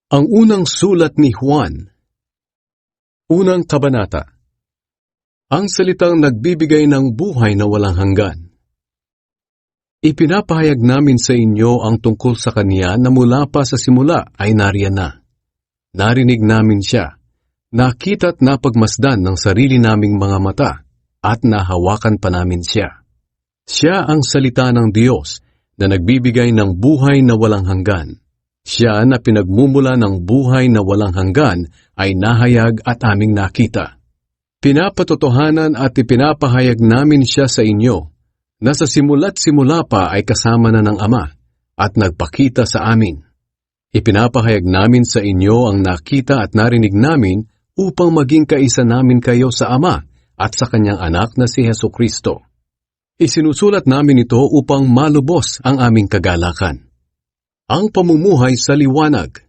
Ang unang sulat ni Juan. Unang kabanata. Ang salitang nagbibigay ng buhay na walang hanggan. Ipinapahayag namin sa inyo ang tungkol sa Kanya na mula pa sa simula ay nariyan na. Narinig namin Siya, nakita't napagmasdan ng sarili naming mga mata, at nahawakan pa namin Siya. Siya ang salita ng Diyos na nagbibigay ng buhay na walang hanggan. Siya na pinagmumula ng buhay na walang hanggan ay nahayag at aming nakita. Pinapatotohanan at ipinapahayag namin Siya sa inyo, na sa simula't simula pa ay kasama na ng Ama at nagpakita sa amin. Ipinapahayag namin sa inyo ang nakita at narinig namin upang maging kaisa namin kayo sa Ama at sa Kanyang anak na si Hesukristo. Isinusulat namin ito upang malubos ang aming kagalakan. Ang pamumuhay sa liwanag.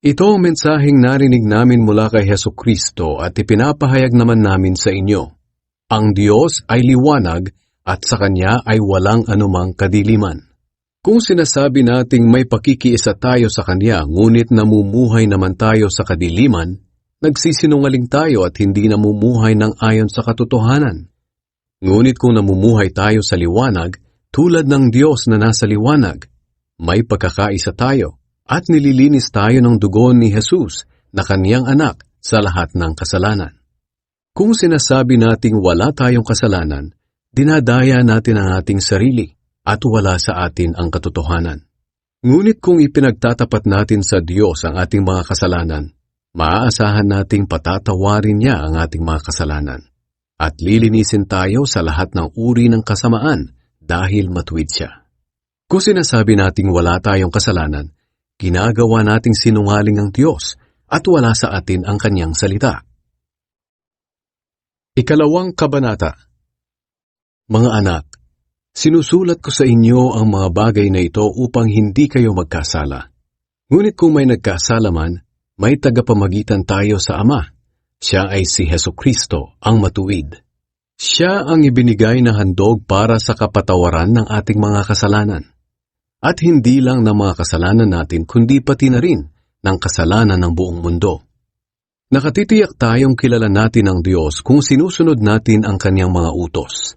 Ito ang mensaheng narinig namin mula kay Hesukristo at ipinapahayag naman namin sa inyo. Ang Diyos ay liwanag at sa Kanya ay walang anumang kadiliman. Kung sinasabi nating may pakikiisa tayo sa Kanya ngunit namumuhay naman tayo sa kadiliman, nagsisinungaling tayo at hindi namumuhay ng ayon sa katotohanan. Ngunit kung namumuhay tayo sa liwanag, tulad ng Diyos na nasa liwanag, may pagkakaisa tayo at nililinis tayo ng dugo ni Jesus na Kaniyang anak sa lahat ng kasalanan. Kung sinasabi nating wala tayong kasalanan, dinadaya natin ang ating sarili at wala sa atin ang katotohanan. Ngunit kung ipinagtatapat natin sa Diyos ang ating mga kasalanan, maaasahan nating patatawarin Niya ang ating mga kasalanan at lilinisin tayo sa lahat ng uri ng kasamaan dahil matuwid Siya. Kung sinasabi nating wala tayong kasalanan, ginagawa nating sinungaling ang Diyos at wala sa atin ang Kanyang salita. Ikalawang kabanata. Mga anak, sinusulat ko sa inyo ang mga bagay na ito upang hindi kayo magkasala. Ngunit kung may nagkasala man, may tagapamagitan tayo sa Ama. Siya ay si Hesukristo, ang matuwid. Siya ang ibinigay na handog para sa kapatawaran ng ating mga kasalanan. At hindi lang ng mga kasalanan natin, kundi pati na rin ng kasalanan ng buong mundo. Nakatitiyak tayong kilala natin ang Diyos kung sinusunod natin ang Kanyang mga utos.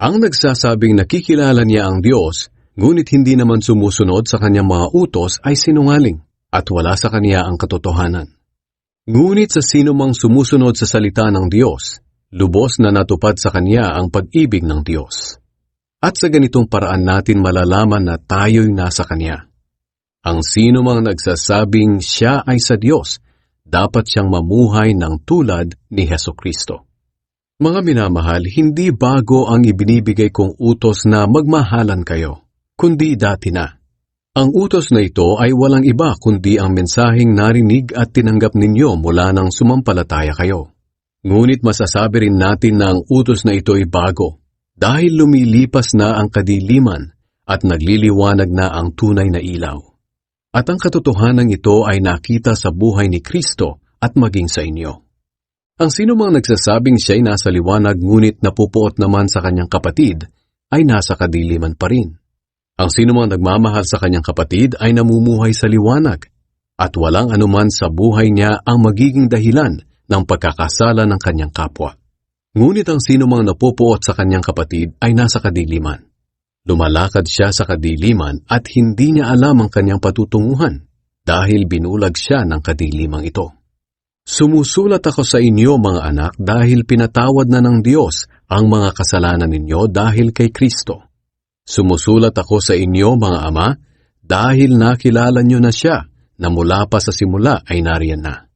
Ang nagsasabing nakikilala niya ang Diyos, ngunit hindi naman sumusunod sa Kanyang mga utos ay sinungaling at wala sa Kanya ang katotohanan. Ngunit sa sino mang sumusunod sa salita ng Diyos, lubos na natupad sa Kanya ang pag-ibig ng Diyos. At sa ganitong paraan natin malalaman na tayo'y nasa Kanya. Ang sino mang nagsasabing Siya ay sa Diyos, dapat siyang mamuhay ng tulad ni Hesukristo. Mga minamahal, hindi bago ang ibinibigay kong utos na magmahalan kayo, kundi dati na. Ang utos na ito ay walang iba kundi ang mensaheng narinig at tinanggap ninyo mula nang sumampalataya kayo. Ngunit masasabi rin natin na ang utos na ito ay bago, dahil lumilipas na ang kadiliman at nagliliwanag na ang tunay na ilaw. At ang katotohanan ito ay nakita sa buhay ni Kristo at maging sa inyo. Ang sino mang nagsasabing siya'y nasa liwanag ngunit napupuot naman sa kanyang kapatid ay nasa kadiliman pa rin. Ang sino mang nagmamahal sa kanyang kapatid ay namumuhay sa liwanag at walang anuman sa buhay niya ang magiging dahilan ng pagkakasala ng kanyang kapwa. Ngunit ang sino mang napupuot sa kanyang kapatid ay nasa kadiliman. Lumalakad siya sa kadiliman at hindi niya alam ang kanyang patutunguhan dahil binulag siya ng kadilimang ito. Sumusulat ako sa inyo mga anak dahil pinatawad na ng Diyos ang mga kasalanan ninyo dahil kay Kristo. Sumusulat ako sa inyo mga ama dahil nakilala nyo na Siya na mula pa sa simula ay nariyan na.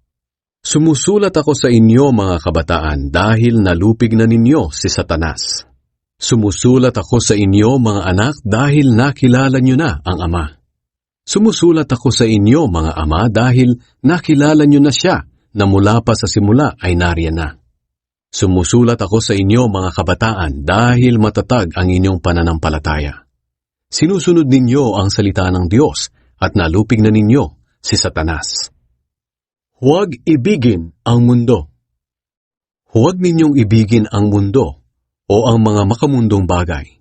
Sumusulat ako sa inyo mga kabataan dahil nalupig na ninyo si Satanas. Sumusulat ako sa inyo mga anak dahil nakilala nyo na ang Ama. Sumusulat ako sa inyo mga ama dahil nakilala nyo na Siya na mula pa sa simula ay nariyan na. Sumusulat ako sa inyo mga kabataan dahil matatag ang inyong pananampalataya. Sinusunod ninyo ang salita ng Diyos at nalupig na ninyo si Satanas. Huwag ibigin ang mundo. Huwag ninyong ibigin ang mundo o ang mga makamundong bagay.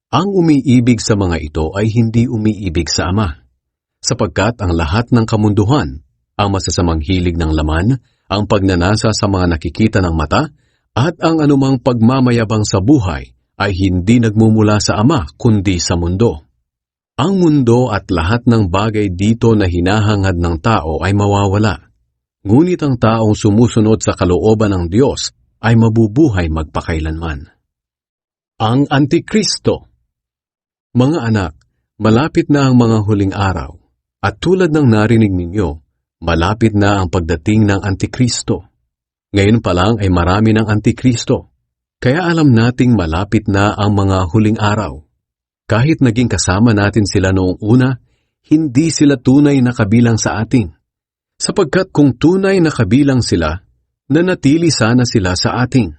Ang umiibig sa mga ito ay hindi umiibig sa Ama, sapagkat ang lahat ng kamunduhan, ang masasamang hilig ng laman, ang pagnanasa sa mga nakikita ng mata, at ang anumang pagmamayabang sa buhay ay hindi nagmumula sa Ama kundi sa mundo. Ang mundo at lahat ng bagay dito na hinahangad ng tao ay mawawala. Ngunit ang taong sumusunod sa kalooban ng Diyos ay mabubuhay magpakailanman. Ang Antikristo. Mga anak, malapit na ang mga huling araw, at tulad ng narinig ninyo, malapit na ang pagdating ng Antikristo. Ngayon pa lang ay marami ng Antikristo, kaya alam nating malapit na ang mga huling araw. Kahit naging kasama natin sila noong una, hindi sila tunay na kabilang sa atin. Sapagkat kung tunay na kabilang sila, nanatili sana sila sa atin.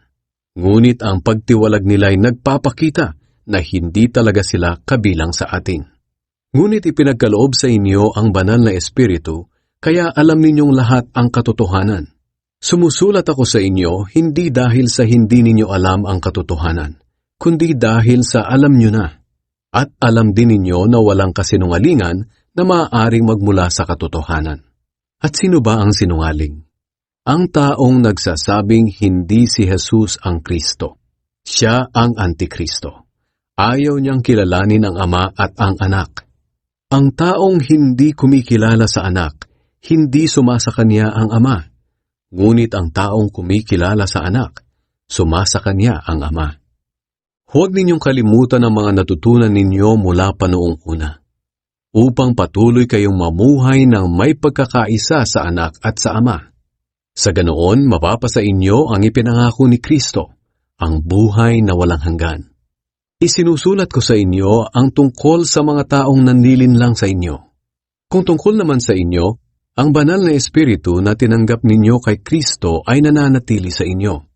Ngunit ang pagtiwalag nila ay nagpapakita na hindi talaga sila kabilang sa atin. Ngunit ipinagkaloob sa inyo ang banal na Espiritu, kaya alam ninyong lahat ang katotohanan. Sumusulat ako sa inyo hindi dahil sa hindi ninyo alam ang katotohanan, kundi dahil sa alam nyo na. At alam din ninyo na walang kasinungalingan na maaaring magmula sa katotohanan. At sino ba ang sinungaling? Ang taong nagsasabing hindi si Jesus ang Kristo. Siya ang Antikristo. Ayaw niyang kilalanin ang Ama at ang Anak. Ang taong hindi kumikilala sa Anak, hindi sumasa kanya ang Ama. Ngunit ang taong kumikilala sa Anak, sumasa kanya ang Ama. Huwag ninyong kalimutan ang mga natutunan ninyo mula pa noong una, upang patuloy kayong mamuhay ng may pagkakaisa sa Anak at sa Ama. Sa ganoon, mapapasa inyo ang ipinangako ni Kristo, ang buhay na walang hanggan. Isinusulat ko sa inyo ang tungkol sa mga taong nanlilinlang sa inyo. Kung tungkol naman sa inyo, ang banal na Espiritu na tinanggap ninyo kay Kristo ay nananatili sa inyo.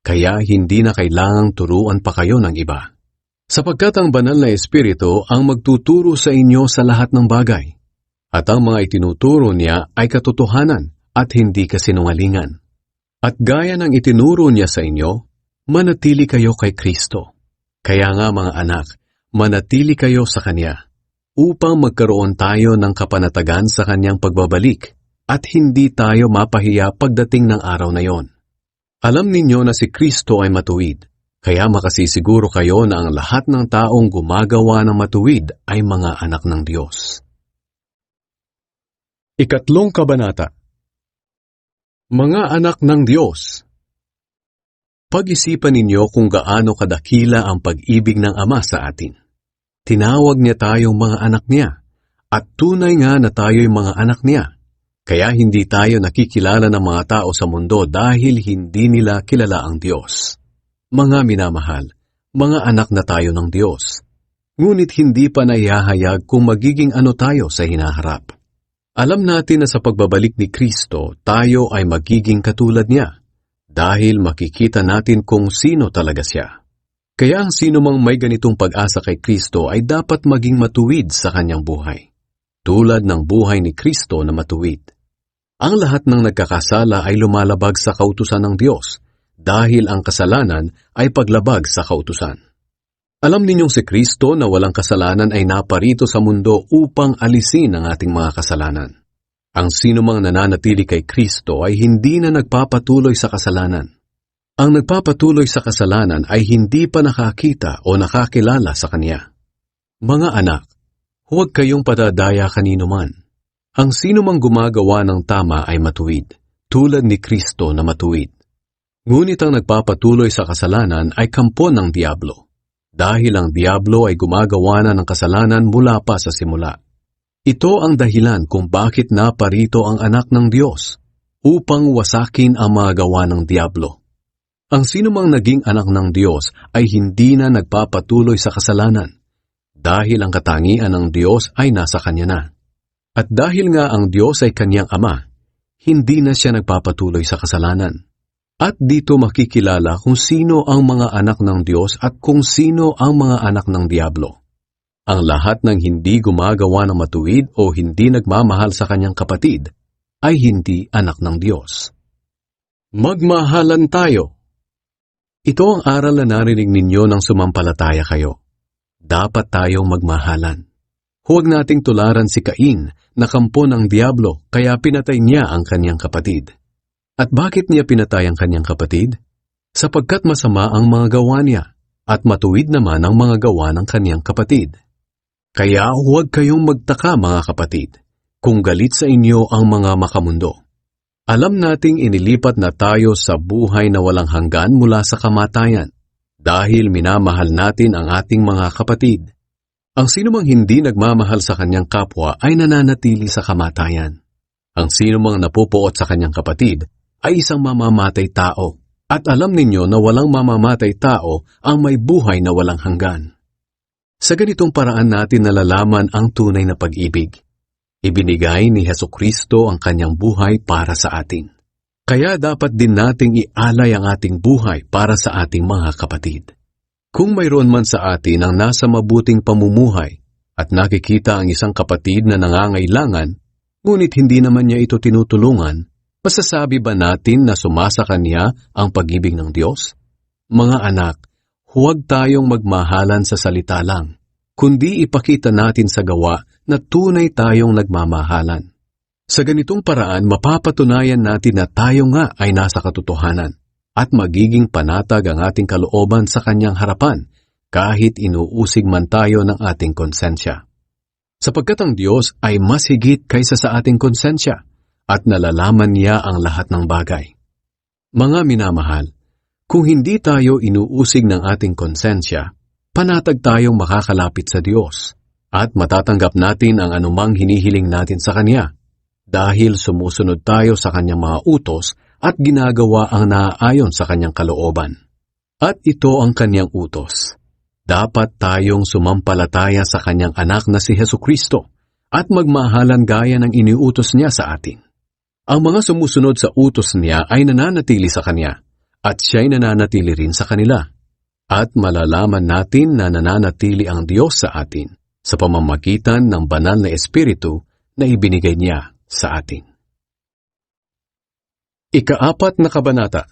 Kaya hindi na kailangang turuan pa kayo ng iba. Sapagkat ang banal na Espiritu ang magtuturo sa inyo sa lahat ng bagay. At ang mga itinuturo niya ay katotohanan at hindi kasinungalingan. At gaya ng itinuro niya sa inyo, manatili kayo kay Kristo. Kaya nga mga anak, manatili kayo sa Kanya, upang magkaroon tayo ng kapanatagan sa Kanyang pagbabalik, at hindi tayo mapahiya pagdating ng araw na yon. Alam ninyo na si Kristo ay matuwid, kaya makasisiguro kayo na ang lahat ng taong gumagawa ng matuwid ay mga anak ng Diyos. Ikatlong kabanata. Mga anak ng Diyos. Pag-isipan ninyo kung gaano kadakila ang pag-ibig ng Ama sa atin. Tinawag niya tayong mga anak niya, at tunay nga na tayo'y mga anak niya. Kaya hindi tayo nakikilala ng mga tao sa mundo dahil hindi nila kilala ang Diyos. Mga minamahal, mga anak na tayo ng Diyos. Ngunit hindi pa naihahayag kung magiging ano tayo sa hinaharap. Alam natin na sa pagbabalik ni Kristo, tayo ay magiging katulad niya, dahil makikita natin kung sino talaga siya. Kaya ang sino mang may ganitong pag-asa kay Kristo ay dapat maging matuwid sa kanyang buhay, tulad ng buhay ni Kristo na matuwid. Ang lahat ng nagkakasala ay lumalabag sa kautusan ng Diyos, dahil ang kasalanan ay paglabag sa kautusan. Alam ninyong si Kristo na walang kasalanan ay naparito sa mundo upang alisin ang ating mga kasalanan. Ang sinumang nananatili kay Kristo ay hindi na nagpapatuloy sa kasalanan. Ang nagpapatuloy sa kasalanan ay hindi pa nakakita o nakakilala sa Kanya. Mga anak, huwag kayong padadaya kanino man. Ang sinumang gumagawa ng tama ay matuwid, tulad ni Kristo na matuwid. Ngunit ang nagpapatuloy sa kasalanan ay kampo ng Diablo, dahil ang Diablo ay gumagawa na ng kasalanan mula pa sa simula. Ito ang dahilan kung bakit naparito ang anak ng Diyos, upang wasakin ang mga gawa ng Diablo. Ang sinumang naging anak ng Diyos ay hindi na nagpapatuloy sa kasalanan, dahil ang katangian ng Diyos ay nasa kanya na. At dahil nga ang Diyos ay kanyang Ama, hindi na siya nagpapatuloy sa kasalanan. At dito makikilala kung sino ang mga anak ng Diyos at kung sino ang mga anak ng Diablo. Ang lahat ng hindi gumagawa ng matuwid o hindi nagmamahal sa kanyang kapatid ay hindi anak ng Diyos. Magmahalan tayo. Ito ang aral na narinig ninyo nang sumampalataya kayo. Dapat tayong magmahalan. Huwag nating tularan si Cain na kampo ng Diablo kaya pinatay niya ang kanyang kapatid. At bakit niya pinatay ang kanyang kapatid? Sapagkat masama ang mga gawa niya at matuwid naman ang mga gawa ng kanyang kapatid. Kaya huwag kayong magtaka mga kapatid kung galit sa inyo ang mga makamundo. Alam nating inilipat na tayo sa buhay na walang hanggan mula sa kamatayan dahil minamahal natin ang ating mga kapatid. Ang sinumang hindi nagmamahal sa kanyang kapwa ay nananatili sa kamatayan. Ang sinumang napupuot sa kanyang kapatid ay isang mamamatay tao. At alam ninyo na walang mamamatay tao ang may buhay na walang hanggan. Sa ganitong paraan natin nalalaman ang tunay na pag-ibig. Ibinigay ni Hesukristo ang kanyang buhay para sa atin. Kaya dapat din nating ialay ang ating buhay para sa ating mga kapatid. Kung mayroon man sa atin ang nasa mabuting pamumuhay at nakikita ang isang kapatid na nangangailangan, ngunit hindi naman niya ito tinutulungan, masasabi ba natin na sumasa kanya ang pag-ibig ng Diyos? Mga anak, huwag tayong magmahalan sa salita lang, kundi ipakita natin sa gawa na tunay tayong nagmamahalan. Sa ganitong paraan, mapapatunayan natin na tayo nga ay nasa katotohanan at magiging panatag ang ating kalooban sa kanyang harapan kahit inuusig man tayo ng ating konsensya. Sapagkat ang Diyos ay mas higit kaysa sa ating konsensya at nalalaman niya ang lahat ng bagay. Mga minamahal, kung hindi tayo inuusig ng ating konsensya, panatag tayong makakalapit sa Diyos at matatanggap natin ang anumang hinihiling natin sa Kanya dahil sumusunod tayo sa Kanyang mga utos at ginagawa ang naaayon sa Kanyang kalooban. At ito ang Kanyang utos. Dapat tayong sumampalataya sa Kanyang anak na si Hesukristo at magmahalan gaya ng iniutos niya sa atin. Ang mga sumusunod sa utos niya ay nananatili sa Kanya at siya'y nananatili rin sa kanila. At malalaman natin na nananatili ang Diyos sa atin sa pamamagitan ng banal na Espiritu na ibinigay niya sa atin. Ika-4 na kabanata.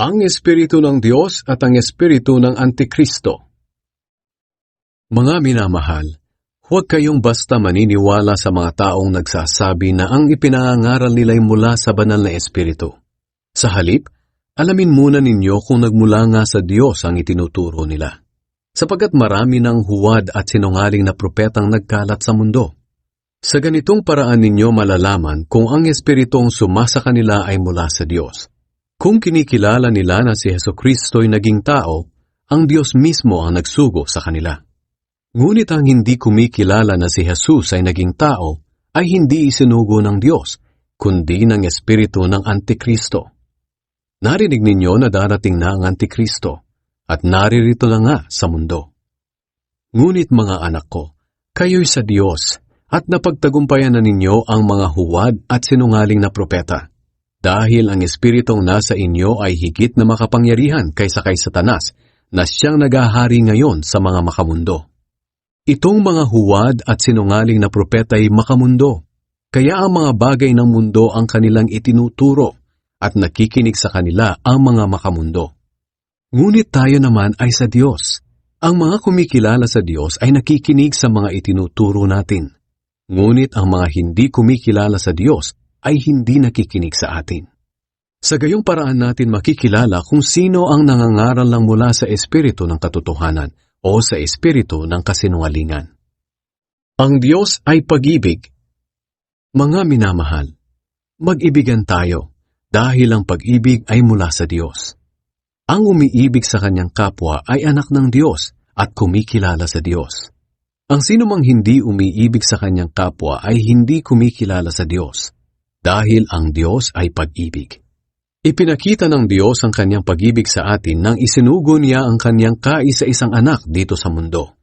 Ang Espiritu ng Diyos at ang Espiritu ng Antikristo. Mga minamahal, huwag kayong basta maniniwala sa mga taong nagsasabi na ang ipinangangaral nila'y mula sa banal na Espiritu. Sa halip, alamin muna ninyo kung nagmula nga sa Diyos ang itinuturo nila. Sapagkat marami ng huwad at sinungaling na propetang nagkalat sa mundo. Sa ganitong paraan ninyo malalaman kung ang Espiritong sumasa kanila ay mula sa Diyos. Kung kinikilala nila na si Hesukristo'y naging tao, ang Diyos mismo ang nagsugo sa kanila. Ngunit ang hindi kumikilala na si Jesus ay naging tao, ay hindi isinugo ng Diyos, kundi ng Espiritu ng Antikristo. Narinig ninyo na darating na ang Antikristo, at naririto na nga sa mundo. Ngunit mga anak ko, kayo'y sa Diyos, at napagtagumpayan na ninyo ang mga huwad at sinungaling na propeta, dahil ang Espiritong nasa inyo ay higit na makapangyarihan kaysa kay Satanas, na siyang nagahari ngayon sa mga makamundo. Itong mga huwad at sinungaling na propeta ay makamundo, kaya ang mga bagay ng mundo ang kanilang itinuturo, at nakikinig sa kanila ang mga makamundo. Ngunit tayo naman ay sa Diyos. Ang mga kumikilala sa Diyos ay nakikinig sa mga itinuturo natin. Ngunit ang mga hindi kumikilala sa Diyos ay hindi nakikinig sa atin. Sa gayong paraan natin makikilala kung sino ang nangangaral lang mula sa Espiritu ng katotohanan o sa Espiritu ng kasinungalingan. Ang Diyos ay pag-ibig. Mga minamahal, mag-ibigan tayo dahil ang pag-ibig ay mula sa Diyos. Ang umiibig sa kanyang kapwa ay anak ng Diyos at kumikilala sa Diyos. Ang sinumang hindi umiibig sa kanyang kapwa ay hindi kumikilala sa Diyos, dahil ang Diyos ay pag-ibig. Ipinakita ng Diyos ang kanyang pag-ibig sa atin nang isinugo niya ang kanyang kaisa-isang anak dito sa mundo,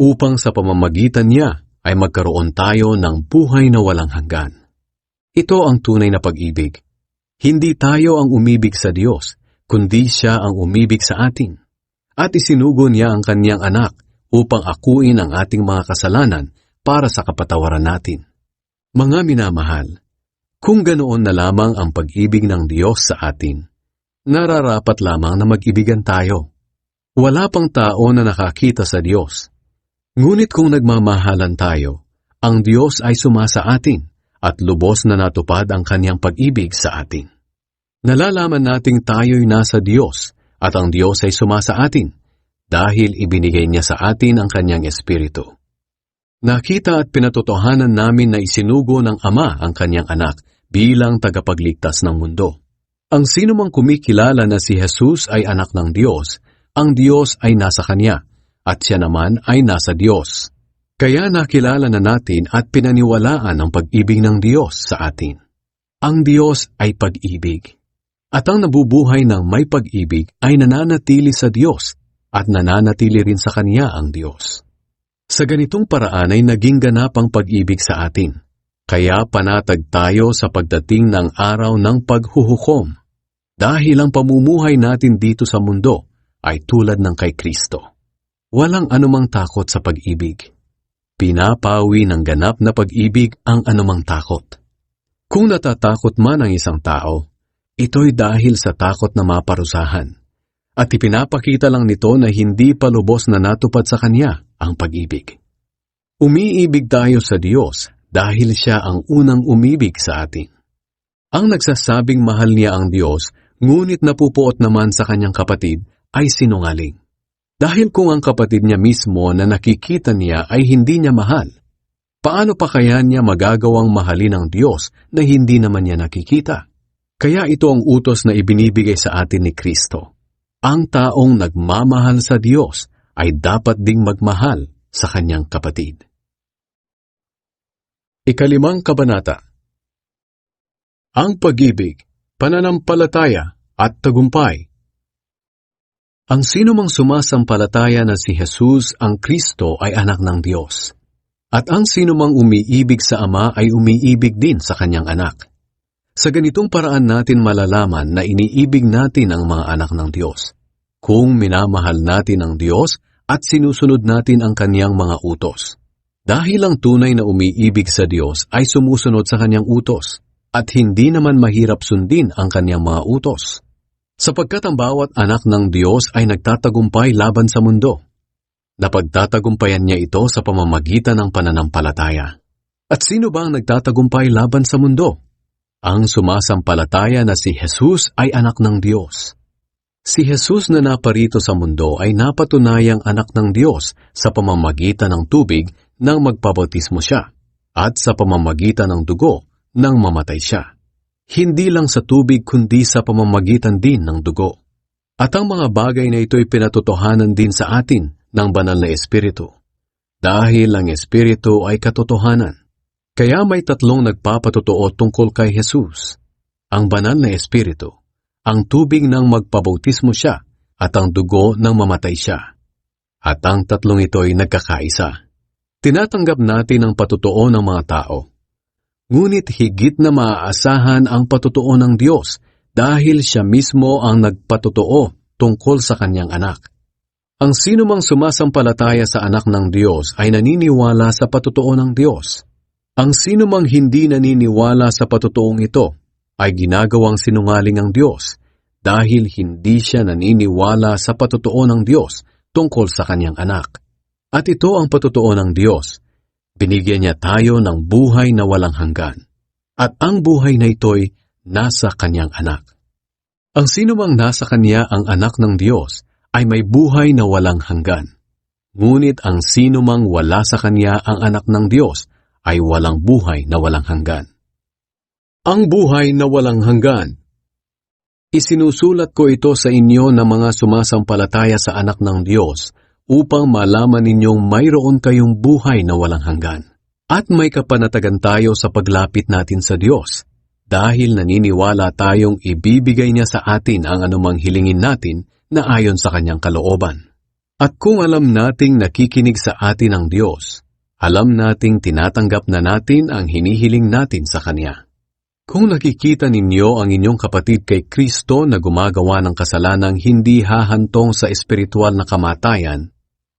upang sa pamamagitan niya ay magkaroon tayo ng buhay na walang hanggan. Ito ang tunay na pag-ibig. Hindi tayo ang umibig sa Diyos, kundi siya ang umibig sa atin. At isinugo niya ang kanyang anak upang akuin ang ating mga kasalanan para sa kapatawaran natin. Mga minamahal, kung ganoon na lamang ang pag-ibig ng Diyos sa atin, nararapat lamang na mag-ibigan tayo. Wala pang tao na nakakita sa Diyos. Ngunit kung nagmamahalan tayo, ang Diyos ay sumasa atin at lubos na natupad ang kanyang pag-ibig sa atin. Nalalaman nating tayo'y nasa Diyos at ang Diyos ay sumasa atin dahil ibinigay niya sa atin ang kanyang Espiritu. Nakita at pinatotohanan namin na isinugo ng Ama ang kanyang anak bilang tagapagligtas ng mundo. Ang sinumang kumikilala na si Jesus ay anak ng Diyos, ang Diyos ay nasa kanya, at siya naman ay nasa Diyos. Kaya nakilala na natin at pinaniwalaan ang pag-ibig ng Diyos sa atin. Ang Diyos ay pag-ibig. At ang nabubuhay ng may pag-ibig ay nananatili sa Diyos at nananatili rin sa Kanya ang Diyos. Sa ganitong paraan ay naging ganap ang pag-ibig sa atin. Kaya panatag tayo sa pagdating ng araw ng paghuhukom. Dahil ang pamumuhay natin dito sa mundo ay tulad ng kay Kristo. Walang anumang takot sa pag-ibig. Pinapawi ng ganap na pag-ibig ang anumang takot. Kung natatakot man ang isang tao, ito'y dahil sa takot na maparusahan. At ipinapakita lang nito na hindi pa lubos na natupad sa kanya ang pag-ibig. Umiibig tayo sa Diyos dahil siya ang unang umibig sa atin. Ang nagsasabing mahal niya ang Diyos, ngunit napupuot naman sa kanyang kapatid, ay sinungaling. Dahil kung ang kapatid niya mismo na nakikita niya ay hindi niya mahal, paano pa kaya niya magagawang mahalin ang Diyos na hindi naman niya nakikita? Kaya ito ang utos na ibinibigay sa atin ni Kristo. Ang taong nagmamahal sa Diyos ay dapat ding magmahal sa kanyang kapatid. Ikalimang kabanata. Ang pag-ibig, pananampalataya at tagumpay. Ang sinumang sumasampalataya na si Jesus ang Kristo ay anak ng Diyos. At ang sinumang umiibig sa Ama ay umiibig din sa kanyang anak. Sa ganitong paraan natin malalaman na iniibig natin ang mga anak ng Diyos. Kung minamahal natin ang Diyos at sinusunod natin ang kanyang mga utos. Dahil ang tunay na umiibig sa Diyos ay sumusunod sa kanyang utos at hindi naman mahirap sundin ang kanyang mga utos. Sapagkat ang bawat anak ng Diyos ay nagtatagumpay laban sa mundo. Napagtatagumpayan niya ito sa pamamagitan ng pananampalataya. At sino ba ang nagtatagumpay laban sa mundo? Ang sumasampalataya na si Jesus ay anak ng Diyos. Si Jesus na naparito sa mundo ay napatunayang anak ng Diyos sa pamamagitan ng tubig nang magpabautismo siya at sa pamamagitan ng dugo nang mamatay siya. Hindi lang sa tubig kundi sa pamamagitan din ng dugo. At ang mga bagay na ito ay pinatotohanan din sa atin ng banal na Espiritu. Dahil ang Espiritu ay katotohanan. Kaya may tatlong nagpapatotoo tungkol kay Jesus. Ang banal na Espiritu, ang tubig nang magpabautismo siya, at ang dugo nang mamatay siya. At ang tatlong ito ay nagkakaisa. Tinatanggap natin ang patotoo ng mga tao. Ngunit higit na maaasahan ang patotoo ng Diyos dahil siya mismo ang nagpatotoo tungkol sa kanyang anak. Ang sinumang sumasampalataya sa anak ng Diyos ay naniniwala sa patotoo ng Diyos. Ang sinumang hindi naniniwala sa patotoong ito ay ginagawang sinungaling ang Diyos dahil hindi siya naniniwala sa patotoo ng Diyos tungkol sa kanyang anak. At ito ang patotoo ng Diyos. Binigyan niya tayo ng buhay na walang hanggan. At ang buhay na ito'y nasa kanyang anak. Ang sinumang nasa kanya ang anak ng Diyos ay may buhay na walang hanggan. Ngunit ang sinumang wala sa kanya ang anak ng Diyos ay walang buhay na walang hanggan. Ang buhay na walang hanggan. Isinusulat ko ito sa inyo na mga sumasampalataya sa anak ng Diyos upang malaman ninyong mayroon kayong buhay na walang hanggan. At may kapanatagan tayo sa paglapit natin sa Diyos dahil naniniwala tayong ibibigay niya sa atin ang anumang hilingin natin na ayon sa kanyang kalooban. At kung alam nating nakikinig sa atin ang Diyos, alam nating tinatanggap na natin ang hinihiling natin sa Kanya. Kung nakikita ninyo ang inyong kapatid kay Kristo na gumagawa ng kasalanang hindi hahantong sa espiritual na kamatayan,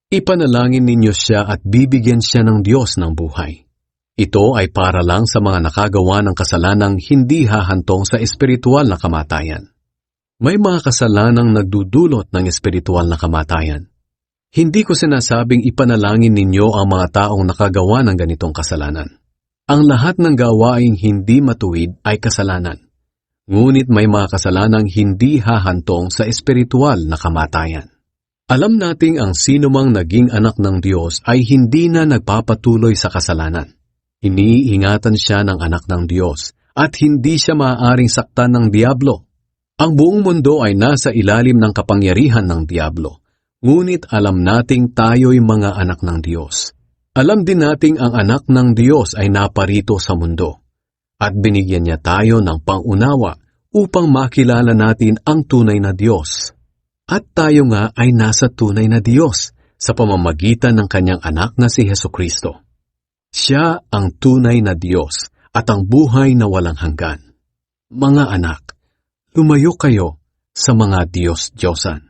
ipanalangin ninyo siya at bibigyan siya ng Diyos ng buhay. Ito ay para lang sa mga nakagawa ng kasalanang hindi hahantong sa espiritual na kamatayan. May mga kasalanang nagdudulot ng espiritual na kamatayan. Hindi ko sinasabing ipanalangin ninyo ang mga taong nakagawa ng ganitong kasalanan. Ang lahat ng gawaing hindi matuwid ay kasalanan. Ngunit may mga kasalanang hindi hahantong sa espiritual na kamatayan. Alam nating ang sinumang naging anak ng Diyos ay hindi na nagpapatuloy sa kasalanan. Iniingatan siya ng anak ng Diyos at hindi siya maaaring saktan ng diablo. Ang buong mundo ay nasa ilalim ng kapangyarihan ng diablo. Ngunit alam nating tayo'y mga anak ng Diyos. Alam din nating ang anak ng Diyos ay naparito sa mundo. At binigyan niya tayo ng pangunawa upang makilala natin ang tunay na Diyos. At tayo nga ay nasa tunay na Diyos sa pamamagitan ng kanyang anak na si Hesukristo. Siya ang tunay na Diyos at ang buhay na walang hanggan. Mga anak, lumayo kayo sa mga Diyos-Diyosan.